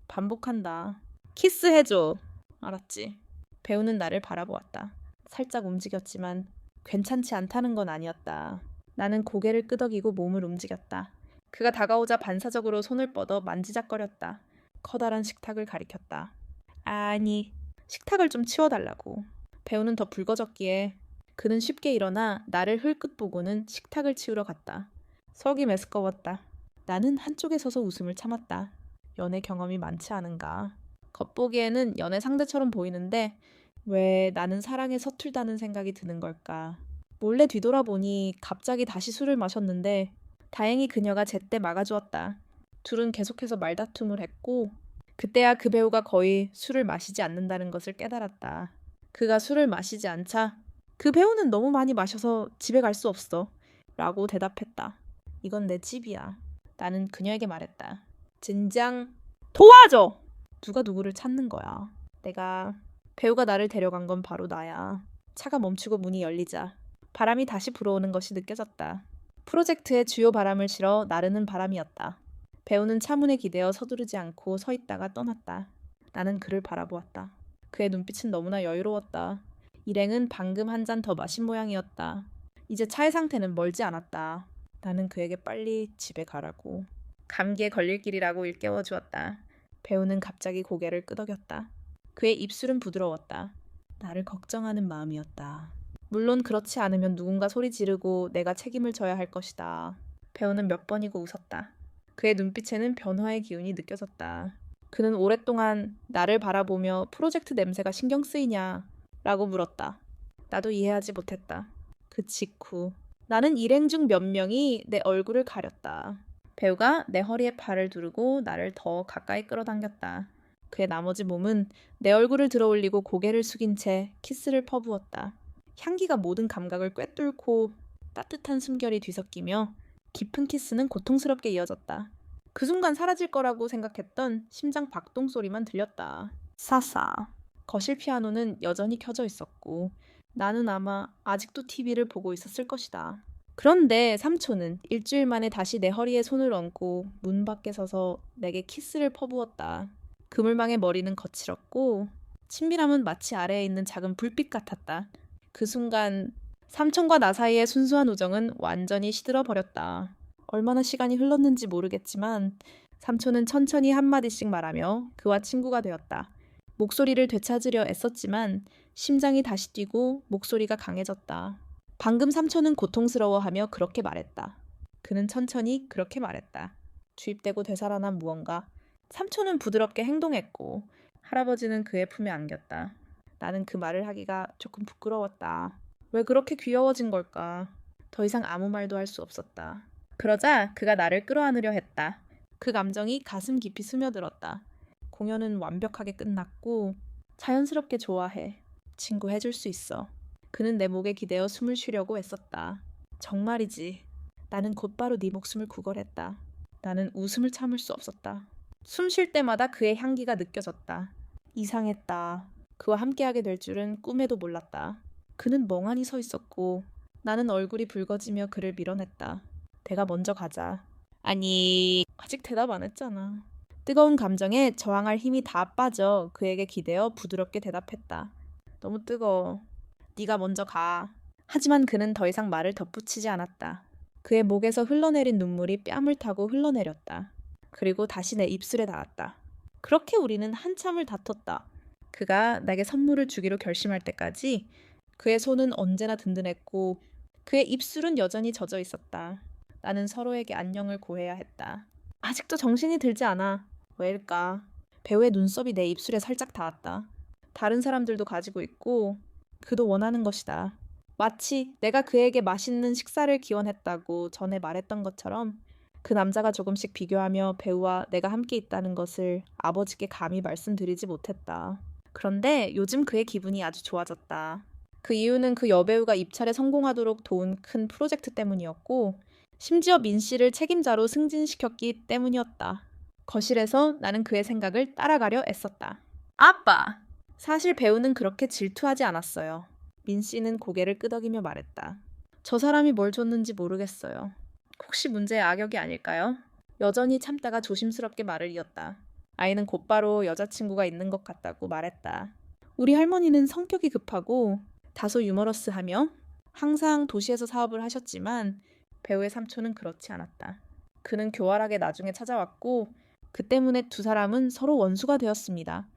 반복한다. 키스해줘. 알았지. 배우는 나를 바라보았다. 살짝 움직였지만 괜찮지 않다는 건 아니었다. 나는 고개를 끄덕이고 몸을 움직였다. 그가 다가오자 반사적으로 손을 뻗어 만지작거렸다. 커다란 식탁을 가리켰다. 아니, 식탁을 좀 치워달라고. 배우는 더 붉어졌기에 그는 쉽게 일어나 나를 흘끗 보고는 식탁을 치우러 갔다. 속이 메스꺼웠다. 나는 한쪽에 서서 웃음을 참았다. 연애 경험이 많지 않은가. 겉보기에는 연애 상대처럼 보이는데 왜 나는 사랑에 서툴다는 생각이 드는 걸까. 몰래 뒤돌아보니 갑자기 다시 술을 마셨는데 다행히 그녀가 제때 막아주었다. 둘은 계속해서 말다툼을 했고 그때야 그 배우가 거의 술을 마시지 않는다는 것을 깨달았다. 그가 술을 마시지 않자 그 배우는 너무 많이 마셔서 집에 갈 수 없어 라고 대답했다. 이건 내 집이야. 나는 그녀에게 말했다. 진작 도와줘! 누가 누구를 찾는 거야. 배우가 나를 데려간 건 바로 나야. 차가 멈추고 문이 열리자 바람이 다시 불어오는 것이 느껴졌다. 프로젝트의 주요 바람을 실어 나르는 바람이었다. 배우는 차문에 기대어 서두르지 않고 서 있다가 떠났다. 나는 그를 바라보았다. 그의 눈빛은 너무나 여유로웠다. 일행은 방금 한 잔 더 마신 모양이었다. 이제 차의 상태는 멀지 않았다. 나는 그에게 빨리 집에 가라고. 감기에 걸릴 길이라고 일깨워 주었다. 배우는 갑자기 고개를 끄덕였다. 그의 입술은 부드러웠다. 나를 걱정하는 마음이었다. 물론 그렇지 않으면 누군가 소리 지르고 내가 책임을 져야 할 것이다. 배우는 몇 번이고 웃었다. 그의 눈빛에는 변화의 기운이 느껴졌다. 그는 오랫동안 나를 바라보며 프로젝트 냄새가 신경 쓰이냐 라고 물었다. 나도 이해하지 못했다. 그 직후 나는 일행 중 몇 명이 내 얼굴을 가렸다. 배우가 내 허리에 팔을 두르고 나를 더 가까이 끌어당겼다. 그의 나머지 몸은 내 얼굴을 들어올리고 고개를 숙인 채 키스를 퍼부었다. 향기가 모든 감각을 꿰뚫고 따뜻한 숨결이 뒤섞이며 깊은 키스는 고통스럽게 이어졌다. 그 순간 사라질 거라고 생각했던 심장 박동 소리만 들렸다. 싸싸. 거실 피아노는 여전히 켜져 있었고 나는 아마 아직도 TV를 보고 있었을 것이다. 그런데 삼촌은 일주일 만에 다시 내 허리에 손을 얹고 문 밖에 서서 내게 키스를 퍼부었다. 그물망의 머리는 거칠었고 친밀함은 마치 아래에 있는 작은 불빛 같았다. 그 순간 삼촌과 나 사이의 순수한 우정은 완전히 시들어 버렸다. 얼마나 시간이 흘렀는지 모르겠지만 삼촌은 천천히 한마디씩 말하며 그와 친구가 되었다. 목소리를 되찾으려 애썼지만 심장이 다시 뛰고 목소리가 강해졌다. 방금 삼촌은 고통스러워하며 그렇게 말했다. 그는 천천히 그렇게 말했다. 주입되고 되살아난 무언가. 삼촌은 부드럽게 행동했고 할아버지는 그의 품에 안겼다. 나는 그 말을 하기가 조금 부끄러웠다. 왜 그렇게 귀여워진 걸까? 더 이상 아무 말도 할 수 없었다. 그러자 그가 나를 끌어안으려 했다. 그 감정이 가슴 깊이 스며들었다. 공연은 완벽하게 끝났고 자연스럽게 좋아해. 친구 해줄 수 있어. 그는 내 목에 기대어 숨을 쉬려고 애썼다. 정말이지. 나는 곧바로 네 목숨을 구걸했다. 나는 웃음을 참을 수 없었다. 숨 쉴 때마다 그의 향기가 느껴졌다. 이상했다. 그와 함께하게 될 줄은 꿈에도 몰랐다. 그는 멍하니 서 있었고 나는 얼굴이 붉어지며 그를 밀어냈다. 내가 먼저 가자. 아니, 아직 대답 안 했잖아. 뜨거운 감정에 저항할 힘이 다 빠져 그에게 기대어 부드럽게 대답했다. 너무 뜨거워. 네가 먼저 가. 하지만 그는 더 이상 말을 덧붙이지 않았다. 그의 목에서 흘러내린 눈물이 뺨을 타고 흘러내렸다. 그리고 다시 내 입술에 닿았다. 그렇게 우리는 한참을 다퉜다. 그가 내게 선물을 주기로 결심할 때까지 그의 손은 언제나 든든했고 그의 입술은 여전히 젖어 있었다. 나는 서로에게 안녕을 고해야 했다. 아직도 정신이 들지 않아. 왜일까? 배우의 눈썹이 내 입술에 살짝 닿았다. 다른 사람들도 가지고 있고 그도 원하는 것이다. 마치 내가 그에게 맛있는 식사를 기원했다고 전에 말했던 것처럼 그 남자가 조금씩 비교하며 배우와 내가 함께 있다는 것을 아버지께 감히 말씀드리지 못했다. 그런데 요즘 그의 기분이 아주 좋아졌다. 그 이유는 그 여배우가 입찰에 성공하도록 도운 큰 프로젝트 때문이었고 심지어 민 씨를 책임자로 승진시켰기 때문이었다. 거실에서 나는 그의 생각을 따라가려 애썼다. 아빠! 사실 배우는 그렇게 질투하지 않았어요. 민 씨는 고개를 끄덕이며 말했다. 저 사람이 뭘 줬는지 모르겠어요. 혹시 문제의 악역이 아닐까요? 여전히 참다가 조심스럽게 말을 이었다. 아이는 곧바로 여자친구가 있는 것 같다고 말했다. 우리 할머니는 성격이 급하고 다소 유머러스하며 항상 도시에서 사업을 하셨지만 배우의 삼촌은 그렇지 않았다. 그는 교활하게 나중에 찾아왔고 그 때문에 두 사람은 서로 원수가 되었습니다.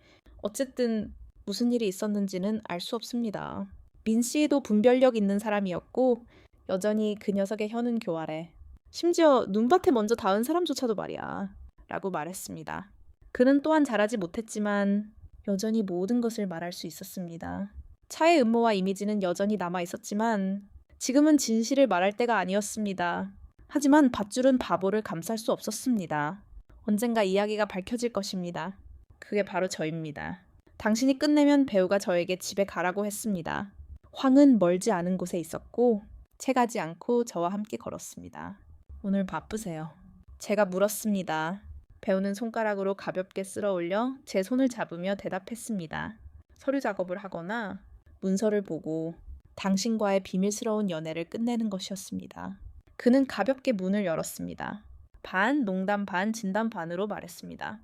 어쨌든 무슨 일이 있었는지는 알 수 없습니다. 민 씨도 분별력 있는 사람이었고 여전히 그 녀석의 혀는 교활해. 심지어 눈밭에 먼저 닿은 사람조차도 말이야. 라고 말했습니다. 그는 또한 잘하지 못했지만 여전히 모든 것을 말할 수 있었습니다. 차의 음모와 이미지는 여전히 남아 있었지만 지금은 진실을 말할 때가 아니었습니다. 하지만 밧줄은 바보를 감쌀 수 없었습니다. 언젠가 이야기가 밝혀질 것입니다. 그게 바로 저입니다. 당신이 끝내면 배우가 저에게 집에 가라고 했습니다. 황은 멀지 않은 곳에 있었고 채가지 않고 저와 함께 걸었습니다. 오늘 바쁘세요. 제가 물었습니다. 배우는 손가락으로 가볍게 쓸어올려 제 손을 잡으며 대답했습니다. 서류 작업을 하거나 문서를 보고 당신과의 비밀스러운 연애를 끝내는 것이었습니다. 그는 가볍게 문을 열었습니다. 반 농담 반 진담 반으로 말했습니다.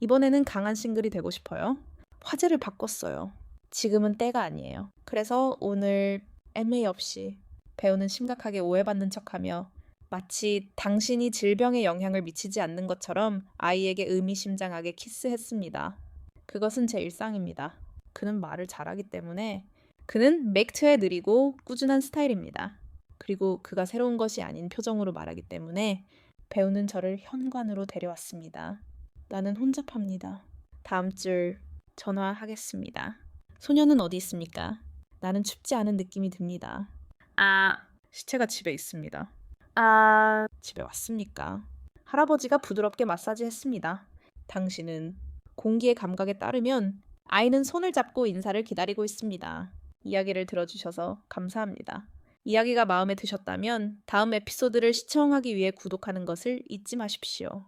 이번에는 강한 싱글이 되고 싶어요. 화제를 바꿨어요. 지금은 때가 아니에요. 그래서 오늘 애매 없이 배우는 심각하게 오해받는 척하며 마치 당신이 질병에 영향을 미치지 않는 것처럼 아이에게 의미심장하게 키스했습니다. 그것은 제 일상입니다. 그는 말을 잘하기 때문에 그는 맥트에 느리고 꾸준한 스타일입니다. 그리고 그가 새로운 것이 아닌 표정으로 말하기 때문에 배우는 저를 현관으로 데려왔습니다. 나는 혼잡합니다. 다음 줄 전화하겠습니다. 소녀는 어디 있습니까? 나는 춥지 않은 느낌이 듭니다. 시체가 집에 있습니다. 집에 왔습니까? 할아버지가 부드럽게 마사지했습니다. 당신은 공기의 감각에 따르면 아이는 손을 잡고 인사를 기다리고 있습니다. 이야기를 들어주셔서 감사합니다. 이야기가 마음에 드셨다면 다음 에피소드를 시청하기 위해 구독하는 것을 잊지 마십시오.